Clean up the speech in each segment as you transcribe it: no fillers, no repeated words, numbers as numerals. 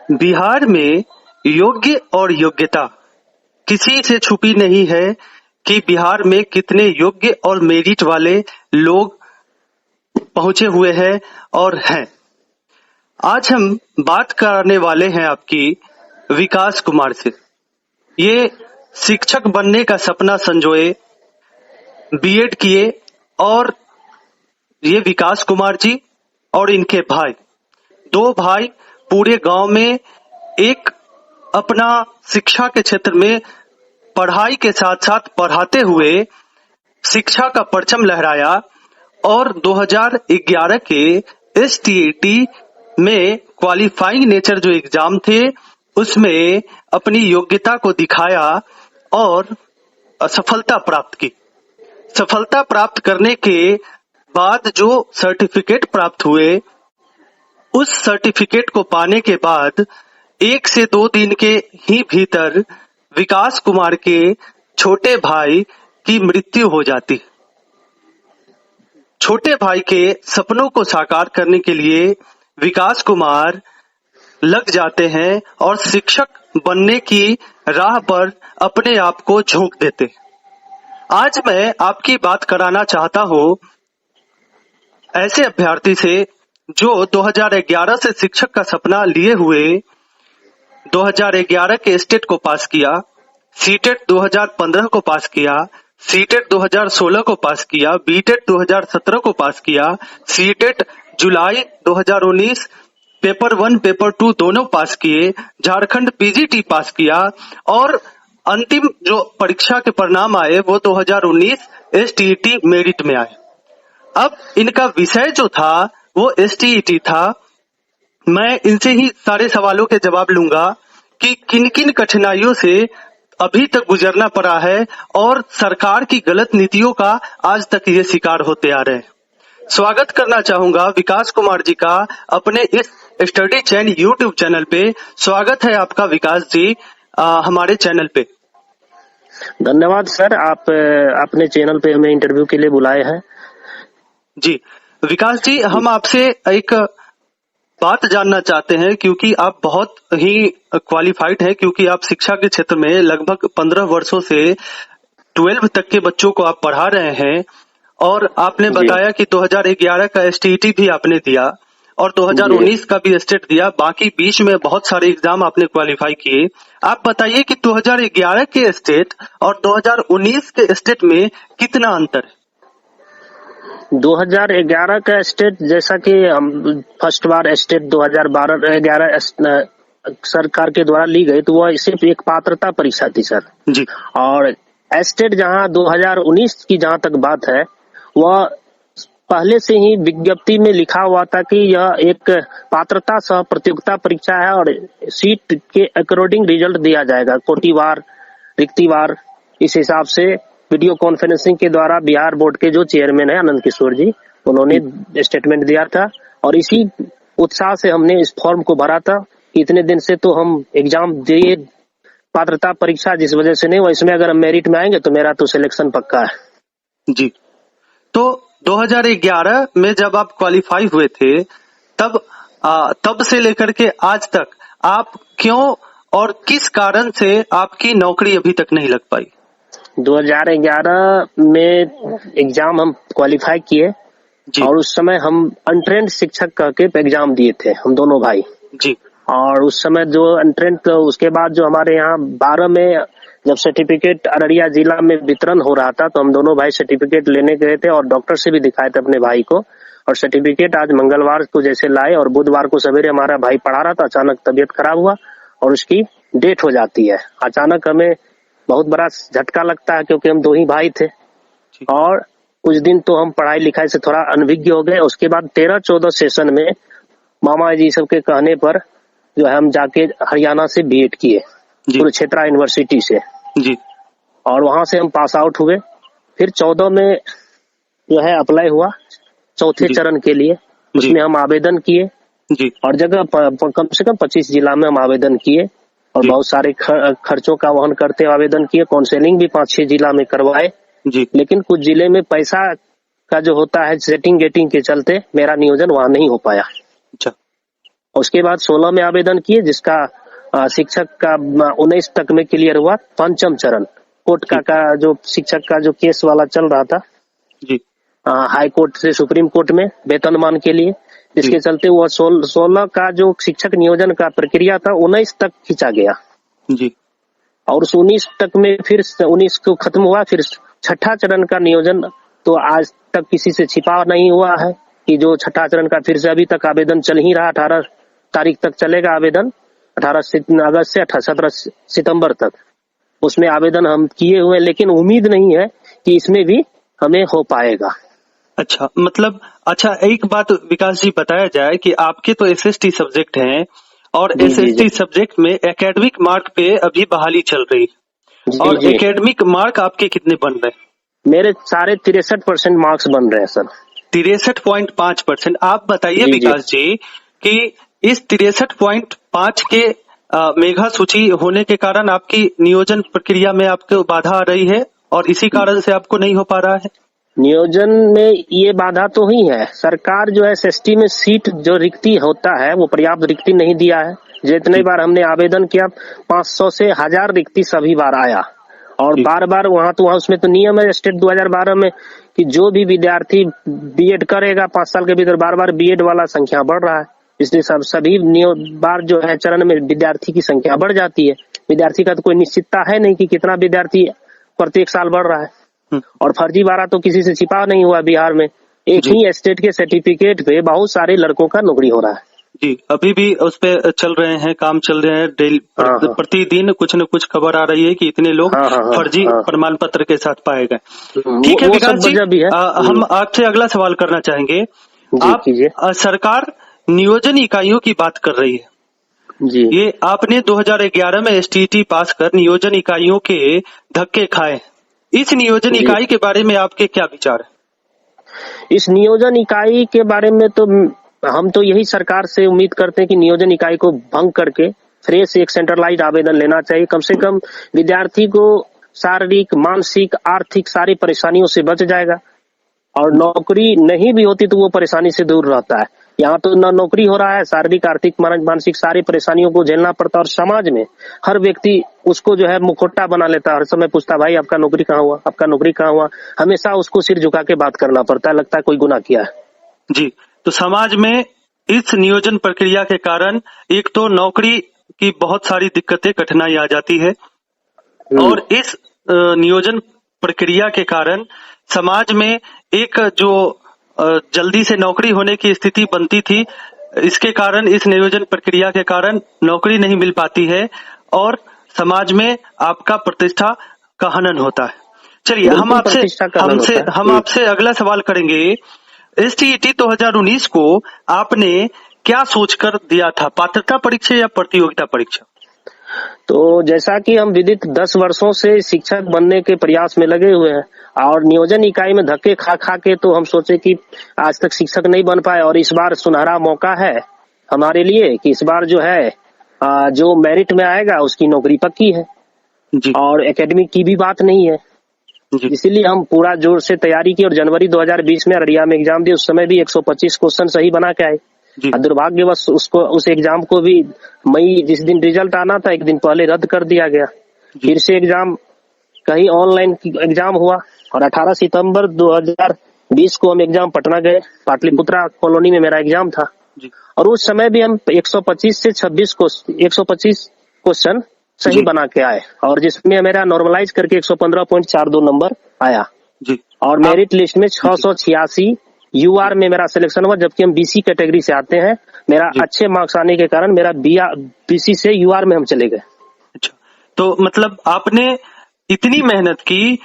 बिहार में योग्य और योग्यता किसी से छुपी नहीं है कि बिहार में कितने योग्य और मेरिट वाले लोग पहुंचे हुए हैं और हैं। आज हम बात करने वाले हैं आपकी विकास कुमार से। ये शिक्षक बनने का सपना संजोए, बीएड किए और ये विकास कुमार जी और इनके भाई, दो भाई पूरे गांव में एक अपना शिक्षा के क्षेत्र में पढ़ाई के साथ साथ पढ़ाते हुए शिक्षा का परचम लहराया और 2011 के एसटीईटी में क्वालिफाइंग नेचर जो एग्जाम थे उसमें अपनी योग्यता को दिखाया और सफलता प्राप्त की। सफलता प्राप्त करने के बाद जो सर्टिफिकेट प्राप्त हुए, उस सर्टिफिकेट को पाने के बाद 1 से 2 दिन के ही भीतर विकास कुमार के छोटे भाई की मृत्यु हो जाती। छोटे भाई के सपनों को साकार करने के लिए विकास कुमार लग जाते हैं और शिक्षक बनने की राह पर अपने आप को झोंक देते। आज मैं आपकी बात कराना चाहता हूं ऐसे अभ्यर्थी से जो 2011 से शिक्षक का सपना लिए हुए 2011 के स्टेट को पास किया, सीटेट 2015 को पास किया, सीटेट 2016 को पास किया, बीटेट 2017 को पास किया, सीटेट जुलाई 2019 पेपर 1 पेपर 2 दोनों पास किए, झारखंड पीजीटी पास किया और अंतिम जो परीक्षा के परिणाम आए वो 2019 एसटीईटी मेरिट में आए। अब इनका विषय जो था वो एसटीईटी था। मैं इनसे ही सारे सवालों के जवाब लूंगा कि किन किन कठिनाइयों से अभी तक गुजरना पड़ा है और सरकार की गलत नीतियों का आज तक ये शिकार होते आ रहे हैं। स्वागत करना चाहूंगा विकास कुमार जी का अपने इस स्टडी चैन यूट्यूब चैनल पे। स्वागत है आपका विकास जी हमारे चैनल पे। धन्यवाद सर, आप अपने चैनल पे हमें इंटरव्यू के लिए बुलाए हैं। जी विकास जी, हम आपसे एक बात जानना चाहते हैं क्योंकि आप बहुत ही क्वालिफाइड हैं, क्योंकि आप शिक्षा के क्षेत्र में लगभग 15 वर्षों से 12 तक के बच्चों को आप पढ़ा रहे हैं और आपने बताया कि 2011 का एसटीईटी भी आपने दिया और 2019 का भी स्टेट दिया, बाकी बीच में बहुत सारे एग्जाम आपने क्वालिफाई किए। आप बताइए कि 2011 के स्टेट और 2019 के स्टेट में कितना अंतर है? 2011 का स्टेट, जैसा कि हम फर्स्ट बार स्टेट 2011 सरकार के द्वारा ली गई, तो वह सिर्फ एक पात्रता परीक्षा थी सर जी। और स्टेट जहां 2019 की जहां तक बात है, वह पहले से ही विज्ञप्ति में लिखा हुआ था कि यह एक पात्रता सह प्रतियोगिता परीक्षा है और सीट के अकॉर्डिंग रिजल्ट दिया जाएगा, कोटिवार रिक्तिवार। इस हिसाब से वीडियो कॉन्फ्रेंसिंग के द्वारा बिहार बोर्ड के जो चेयरमैन है आनंद किशोर जी, उन्होंने स्टेटमेंट दिया था और इसी उत्साह से हमने इस फॉर्म को भरा था। इतने दिन से तो हम एग्जाम दिए पात्रता परीक्षा, जिस वजह से नहीं हुआ, इसमें अगर हम मेरिट में आएंगे तो मेरा तो सिलेक्शन पक्का है जी। तो 2011 में जब आप क्वालिफाई हुए थे तब से लेकर के आज तक आप क्यों और किस कारण से आपकी नौकरी अभी तक नहीं लग पाई? 2011 में एग्जाम हम क्वालिफाई किए और उस समय हम अनट्रेंड शिक्षक करके एग्जाम दिए थे, हम दोनों भाई जी। और उस समय जो अनट्रेंड, तो उसके बाद जो हमारे यहाँ 12 में जब सर्टिफिकेट अररिया जिला में वितरण हो रहा था, तो हम दोनों भाई सर्टिफिकेट लेने गए थे और डॉक्टर से भी दिखाए थे अपने भाई को। और सर्टिफिकेट आज मंगलवार को जैसे लाए और बुधवार को सवेरे हमारा भाई पढ़ा रहा था, अचानक तबीयत खराब हुआ और उसकी डेथ हो जाती है। अचानक हमें बहुत बड़ा झटका लगता है क्योंकि हम 2 ही भाई थे और कुछ दिन तो हम पढ़ाई लिखाई से थोड़ा अनभिज्ञ हो गए। उसके बाद 13-14 सेशन में मामा जी सबके कहने पर जो है हम जाके हरियाणा से बीएड किए, कुरुक्षेत्र यूनिवर्सिटी से जी। और वहां से हम पास आउट हुए। फिर 14 में जो है अप्लाई हुआ चौथे चरण के लिए, उसमें हम आवेदन किए जी। और जगह कम से कम 25 जिला में हम आवेदन किए और बहुत सारे खर्चों का वहन करते आवेदन किए। काउंसलिंग भी 5-6 जिला में करवाए जी। लेकिन कुछ जिले में पैसा का जो होता है सेटिंग गेटिंग के चलते मेरा नियोजन वहां नहीं हो पाया। अच्छा। उसके बाद 16 में आवेदन किए, जिसका शिक्षक का 19 तक में क्लियर हुआ। पंचम चरण कोर्ट का जो शिक्षक का जो केस वाला चल रहा था जी हाई कोर्ट से सुप्रीम कोर्ट में वेतनमान के लिए, जिसके चलते वो 16 का जो शिक्षक नियोजन का प्रक्रिया था 19 तक खींचा गया जी। और उस 19 तक में फिर 19 को खत्म हुआ। फिर छठा चरण का नियोजन तो आज तक किसी से छिपा नहीं हुआ है कि जो छठा चरण का फिर से अभी तक आवेदन चल ही रहा। 18 तारीख तक चलेगा आवेदन, 18 अगस्त से 17 सितंबर तक उसमें आवेदन हम किए हुए, लेकिन उम्मीद नहीं है कि इसमें भी हमें हो पाएगा। अच्छा, मतलब अच्छा एक बात विकास जी बताया जाए कि आपके तो एसएसटी सब्जेक्ट हैं और एसएसटी सब्जेक्ट में एकेडमिक मार्क पे अभी बहाली चल रही है और एकेडमिक मार्क आपके कितने बन रहे हैं? मेरे सारे 63% मार्क्स बन रहे हैं सर। 63.5%। आप बताइए विकास जी कि इस 63.5 के मेधा सूची होने के कारण आपकी नियोजन प्रक्रिया में आपको बाधा आ रही है और इसी कारण से आपको नहीं हो पा रहा है? नियोजन में ये बाधा तो ही है, सरकार जो है एसएसटी में सीट जो रिक्ति होता है वो पर्याप्त रिक्ति नहीं दिया है। जितने बार हमने आवेदन किया 500 से 1000 रिक्ति सभी बार आया और बार बार वहां तो वहां उसमें तो नियम है स्टेट 2012 में कि जो भी विद्यार्थी बीएड करेगा 5 साल के भीतर बार बार बीएड वाला संख्या बढ़ रहा है, इसलिए सभी बार जो है चरण में विद्यार्थी की संख्या बढ़ जाती है। विद्यार्थी का तो कोई निश्चितता है नहीं कि कितना विद्यार्थी प्रत्येक साल बढ़ रहा है और फर्जीवाड़ा तो किसी से छिपा नहीं हुआ। बिहार में एक ही स्टेट के सर्टिफिकेट पे बहुत सारे लड़कों का नौकरी हो रहा है जी। अभी भी उस पे चल रहे हैं, काम चल रहे हैं, डेली प्रतिदिन कुछ न कुछ खबर आ रही है कि इतने लोग फर्जी प्रमाण पत्र के साथ पाए गए। ठीक है विकास जी, हम आपसे अगला सवाल करना चाहेंगे। आप सरकार नियोजन इकाइयों की बात कर रही है जी। ये आपने 2011 में एसटीईटी पास कर नियोजन इकाइयों के धक्के खाए। इस नियोजन इकाई के बारे में आपके क्या विचार है? इस नियोजन इकाई के बारे में तो हम तो यही सरकार से उम्मीद करते हैं कि नियोजन इकाई को भंग करके फ्रेश एक सेंट्रलाइज्ड आवेदन लेना चाहिए। कम से कम विद्यार्थी को शारीरिक, मानसिक, आर्थिक सारी परेशानियों से बच जाएगा और नौकरी नहीं भी होती तो वो परेशानी से दूर रहता है। यहाँ तो न नौकरी हो रहा है, शारीरिक, आर्थिक, मानसिक सारी परेशानियों को झेलना पड़ता है और समाज में हर व्यक्ति उसको जो है मुखौटा बना लेता है। हर समय पूछता भाई आपका नौकरी कहाँ हुआ, आपका नौकरी कहाँ हुआ। हमेशा उसको सिर झुका के बात करना पड़ता है, लगता है कोई गुनाह किया है जी। तो समाज में इस नियोजन प्रक्रिया के कारण एक तो नौकरी की बहुत सारी दिक्कतें, कठिनाई आ जाती है और इस नियोजन प्रक्रिया के कारण समाज में एक जो जल्दी से नौकरी होने की स्थिति बनती थी, इसके कारण इस नियोजन प्रक्रिया के कारण नौकरी नहीं मिल पाती है और समाज में आपका प्रतिष्ठा का हनन होता है। चलिए हम आपसे अगला सवाल करेंगे। एसटीईटी 2019 को आपने क्या सोचकर दिया था, पात्रता परीक्षा या प्रतियोगिता परीक्षा? तो जैसा कि हम विदित 10 वर्षों से शिक्षक बनने के प्रयास में लगे हुए हैं और नियोजन इकाई में धक्के खा खा के तो हम सोचे कि आज तक शिक्षक नहीं बन पाए और इस बार सुनहरा मौका है हमारे लिए कि इस बार जो है जो मेरिट में आएगा उसकी नौकरी पक्की है जी। और एकेडमिक की भी बात नहीं है, इसीलिए हम पूरा जोर से तैयारी की और जनवरी 2020 में अररिया में एग्जाम दिए। उस समय भी 125 क्वेश्चन सही बना के आए। दुर्भाग्यवश उस एग्जाम को भी मई जिस दिन रिजल्ट आना था एक दिन पहले रद्द कर दिया गया। फिर से एग्जाम कहीं ऑनलाइन एग्जाम हुआ और 18 सितंबर 2020 को हम एग्जाम पटना गए। पाटलिपुत्रा कॉलोनी में मेरा एग्जाम था और उस समय भी हम 125 से 125 क्वेश्चन सही बना के आए और जिसमें मेरा नॉर्मलाइज करके 115.42 नंबर आया जी। और मेरिट लिस्ट में 686 यूआर में मेरा सिलेक्शन हुआ, जबकि हम बीसी कैटेगरी से आते हैं। मेरा अच्छे मार्क्स आने के कारण मेरा बीसी से यूआर में हम चले गए। अच्छा, तो मतलब आपने इतनी मेहनत की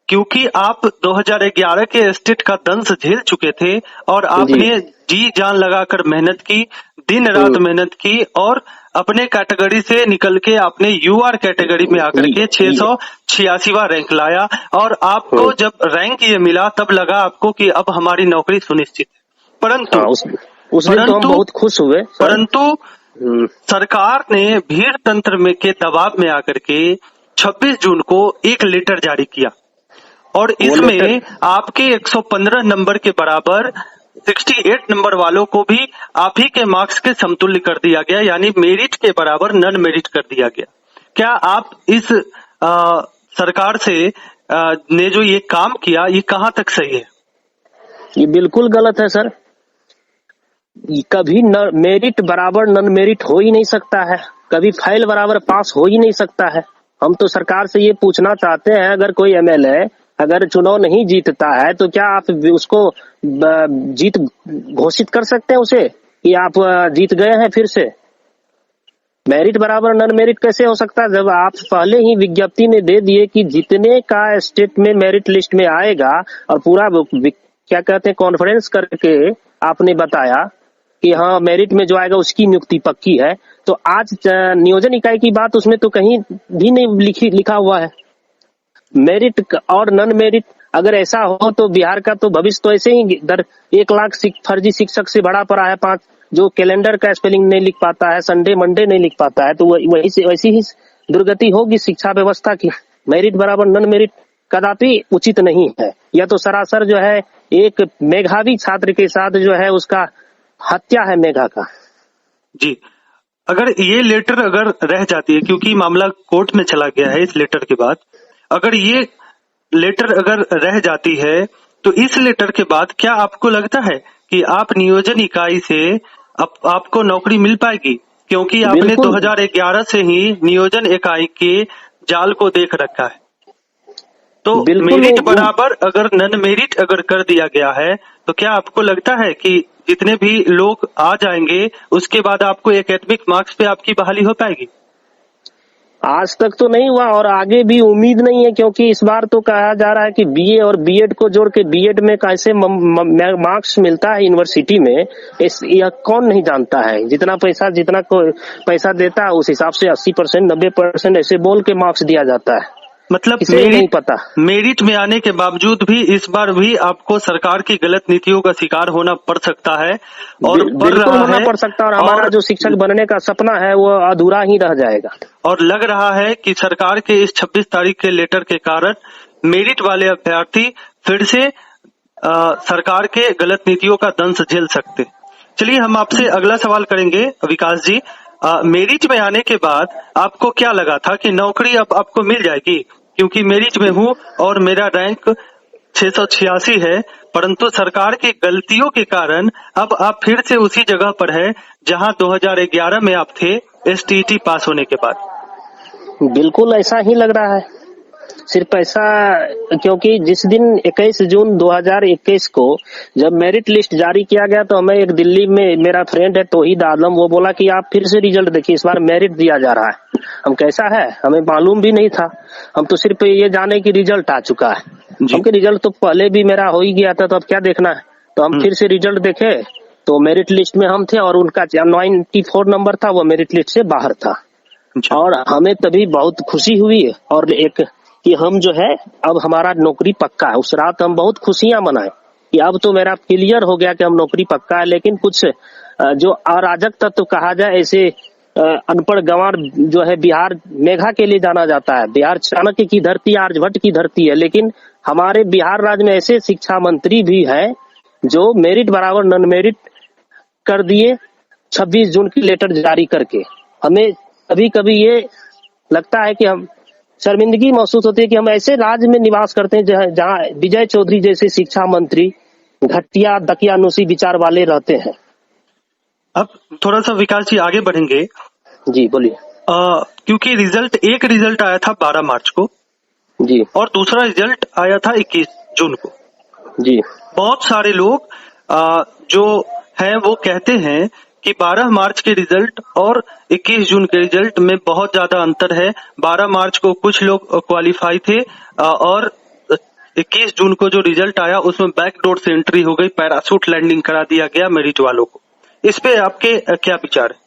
क्योंकि आप 2011 के स्टेट का दंश झेल चुके थे और आपने जी जान लगाकर मेहनत की, दिन रात मेहनत की और अपने कैटेगरी से निकल के आपने यूआर कैटेगरी में आकर के 686वां रैंक लाया और आपको जब रैंक ये मिला तब लगा आपको कि अब हमारी नौकरी सुनिश्चित है। परंतु उस दिन तो हम बहुत खुश हुए, परंतु सरकार ने भीड़ तंत्र में के दबाव में आकर के 26 जून को एक लेटर जारी किया और इसमें आपके 115 नंबर के बराबर 68 नंबर वालों को भी आप ही के मार्क्स के समतुल्य कर दिया गया, यानी मेरिट के बराबर नन मेरिट कर दिया गया। क्या आप इस सरकार से ने जो ये काम किया, ये कहाँ तक सही है? ये बिल्कुल गलत है सर। कभी मेरिट बराबर नन मेरिट हो ही नहीं सकता है, कभी फेल बराबर पास हो ही नहीं सकता है। हम तो सरकार से ये पूछना चाहते हैं, अगर कोई एमएलए अगर चुनाव नहीं जीतता है तो क्या आप उसको जीत घोषित कर सकते हैं उसे कि आप जीत गए हैं फिर से? मेरिट बराबर नन मेरिट कैसे हो सकता है जब आप पहले ही विज्ञप्ति में दे दिए कि जितने का स्टेट में मेरिट लिस्ट में आएगा, और पूरा क्या कहते हैं कॉन्फ्रेंस करके आपने बताया कि हाँ मेरिट में जो आएगा उसकी नियुक्ति पक्की है। तो आज नियोजन इकाई की बात उसमें तो कहीं भी नहीं लिखा हुआ है। मेरिट और नन मेरिट अगर ऐसा हो तो बिहार का तो भविष्य तो ऐसे ही 1 लाख फर्जी शिक्षक से बड़ा पड़ा है। 5 जो कैलेंडर का स्पेलिंग नहीं लिख पाता है, संडे मंडे नहीं लिख पाता है, तो वैसी ही दुर्गति होगी शिक्षा व्यवस्था की। मेरिट बराबर नन मेरिट कदापि उचित नहीं है। यह तो सरासर जो है एक मेधावी छात्र के साथ जो है उसका हत्या है मेधा का। जी, अगर ये लेटर अगर रह जाती है, क्योंकि मामला कोर्ट में चला गया है इस लेटर के बाद, अगर ये लेटर अगर रह जाती है तो इस लेटर के बाद क्या आपको लगता है कि आप नियोजन इकाई से आपको नौकरी मिल पाएगी? क्योंकि आपने 2011 से ही नियोजन इकाई के जाल को देख रखा है। तो मेरिट बराबर अगर नन मेरिट अगर कर दिया गया है तो क्या आपको लगता है कि जितने भी लोग आ जाएंगे उसके बाद आपको एकेडमिक मार्क्स पे आपकी बहाली हो पाएगी? आज तक तो नहीं हुआ और आगे भी उम्मीद नहीं है, क्योंकि इस बार तो कहा जा रहा है कि बीए और बीएड को जोड़ के बीएड में कैसे मार्क्स मिलता है यूनिवर्सिटी में, यह कौन नहीं जानता है। जितना पैसा देता है उस हिसाब से 80% 90% ऐसे बोल के मार्क्स दिया जाता है। मतलब नहीं पता। मेरिट में आने के बावजूद भी इस बार भी आपको सरकार की गलत नीतियों का शिकार होना पड़ सकता है और होना पड़ सकता है, और हमारा जो शिक्षक बनने का सपना है वो अधूरा ही रह जाएगा। और लग रहा है कि सरकार के इस 26 तारीख के लेटर के कारण मेरिट वाले अभ्यर्थी फिर से सरकार के गलत नीतियों का दंश झेल सकते। चलिए हम आपसे अगला सवाल करेंगे विकास जी। मेरिट में आने के बाद आपको क्या लगा था कि नौकरी अब आपको मिल जाएगी? क्योंकि मेरिट में हूँ और मेरा रैंक 686 है, परंतु सरकार की गलतियों के कारण अब आप फिर से उसी जगह पर है जहां 2011 में आप थे एसटीईटी पास होने के बाद। बिल्कुल ऐसा ही लग रहा है। सिर्फ ऐसा, क्योंकि जिस दिन 21 जून 2021 को जब मेरिट लिस्ट जारी किया गया तो हमें एक दिल्ली में मेरा फ्रेंड है तौहीद आलम, वो बोला कि आप फिर से रिजल्ट देखिए, इस बार मेरिट दिया जा रहा है। हम कैसा है हमें मालूम भी नहीं था, हम तो सिर्फ ये जाने की रिजल्ट आ चुका है। हमके रिजल्ट तो पहले भी मेरा हो ही गया था, तो अब क्या देखना है। तो हम फिर से रिजल्ट देखे तो मेरिट लिस्ट में हम थे और उनका 94 नंबर था, वो मेरिट लिस्ट से बाहर था। और हमें तभी बहुत खुशी हुई और एक कि हम जो है अब हमारा नौकरी पक्का है। उस रात हम बहुत खुशियां मनाए कि अब तो मेरा क्लियर हो गया कि हम नौकरी पक्का है। लेकिन कुछ जो अराजक तत्व कहा जाए, ऐसे अनपढ़ गंवार जो है, बिहार मेघा के लिए जाना जाता है, बिहार चाणक्य की धरती, आर्यभट्ट की धरती है, लेकिन हमारे बिहार राज्य में ऐसे शिक्षा मंत्री भी है जो मेरिट बराबर नन मेरिट कर दिए 26 जून की लेटर जारी करके। हमें कभी कभी ये लगता है कि हम शर्मिंदगी महसूस होती है कि हम ऐसे राज्य में निवास करते हैं जहाँ विजय चौधरी जैसे शिक्षा मंत्री घटिया दकियानुसी विचार वाले रहते हैं। अब थोड़ा सा विकास जी आगे बढ़ेंगे। जी बोलिए। क्योंकि एक रिजल्ट आया था 12 मार्च को जी, और दूसरा रिजल्ट आया था 21 जून को जी। बहुत सारे लोग जो हैं वो कहते हैं कि 12 मार्च के रिजल्ट और 21 जून के रिजल्ट में बहुत ज्यादा अंतर है। 12 मार्च को कुछ लोग क्वालिफाई थे और 21 जून को जो रिजल्ट आया उसमें बैकडोर से एंट्री हो गई, पैराशूट लैंडिंग करा दिया गया मेरिट वालों को। इस पे आपके क्या विचार है?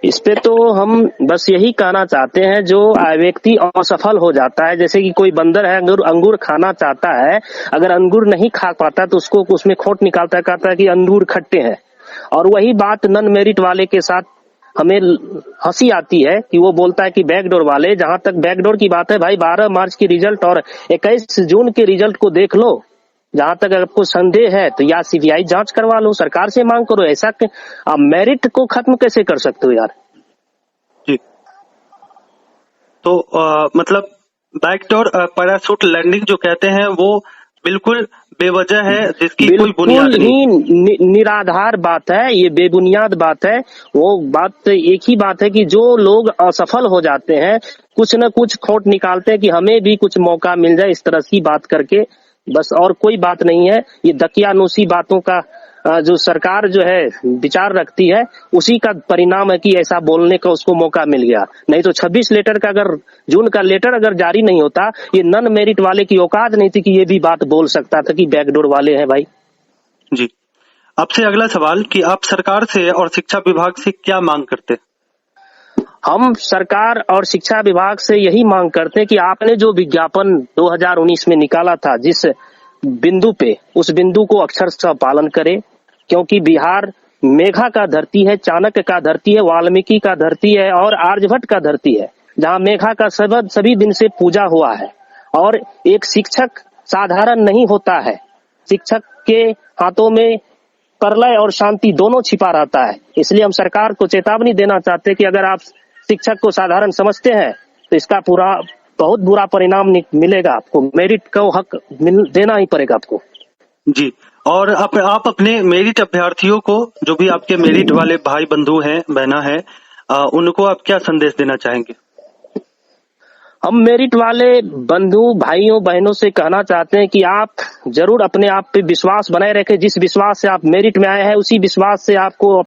इस पे तो हम बस यही कहना चाहते हैं, जो व्यक्ति असफल हो जाता है, जैसे कि कोई बंदर है अंगूर खाना चाहता है, अगर अंगूर नहीं खा पाता तो उसको उसमें खोट निकालता है, कहता है कि अंगूर खट्टे हैं। और वही बात नन मेरिट वाले के साथ हमें हंसी आती है कि वो बोलता है कि बैकडोर वाले। जहां तक बैकडोर की बात है भाई, 12 मार्च की रिजल्ट और 21 जून के रिजल्ट को देख लो, जहां तक आपको संदेह है तो या सीबीआई जांच करवा लो, सरकार से मांग करो। ऐसा आप मेरिट को खत्म कैसे कर सकते हो यार? जी, तो मतलब बैकडोर पैराशूट लैंडिंग जो कहते हैं वो बिल्कुल बेवजह है, जिसकी कोई बुनियाद बिल्कुल नहीं। ही निराधार बात है, ये बेबुनियाद बात है। वो बात एक ही बात है कि जो लोग असफल हो जाते हैं, कुछ न कुछ खोट निकालते हैं कि हमें भी कुछ मौका मिल जाए, इस तरह की बात करके, बस और कोई बात नहीं है। ये दकियानूसी बातों का जो सरकार जो है विचार रखती है, उसी का परिणाम है कि ऐसा बोलने का उसको मौका मिल गया। नहीं तो 26 लेटर का अगर जून का लेटर अगर जारी नहीं होता, ये नन मेरिट वाले की औकात नहीं थी कि ये भी बात बोल सकता था कि बैकडोर वाले हैं भाई। जी, आपसे अगला सवाल कि आप सरकार से और शिक्षा विभाग से क्या मांग करते? हम सरकार और शिक्षा विभाग से यही मांग करते हैं कि आपने जो विज्ञापन 2019 में निकाला था, जिस बिंदु पे, उस बिंदु को अक्षरशः पालन करे, क्योंकि बिहार मेघा का धरती है, चाणक्य का धरती है, वाल्मीकि का धरती है और आर्यभट्ट का धरती है, जहां मेघा का शब्द सभी दिन से पूजा हुआ है। और एक शिक्षक साधारण नहीं होता है, शिक्षक के हाथों में प्रलय और शांति दोनों छिपा रहता है। इसलिए हम सरकार को चेतावनी देना चाहते हैं कि अगर आप शिक्षक को साधारण समझते हैं तो इसका बहुत बुरा परिणाम मिलेगा आपको, मेरिट का हक देना ही पड़ेगा आपको। जी, और आप अपने मेरिट अभ्यर्थियों को, जो भी आपके मेरिट वाले भाई बंधु हैं, बहना है, उनको आप क्या संदेश देना चाहेंगे? हम मेरिट वाले बंधु भाइयों बहनों से कहना चाहते हैं कि आप जरूर अपने आप पे विश्वास बनाए रखें। जिस विश्वास से आप मेरिट में आए हैं, उसी विश्वास से आपको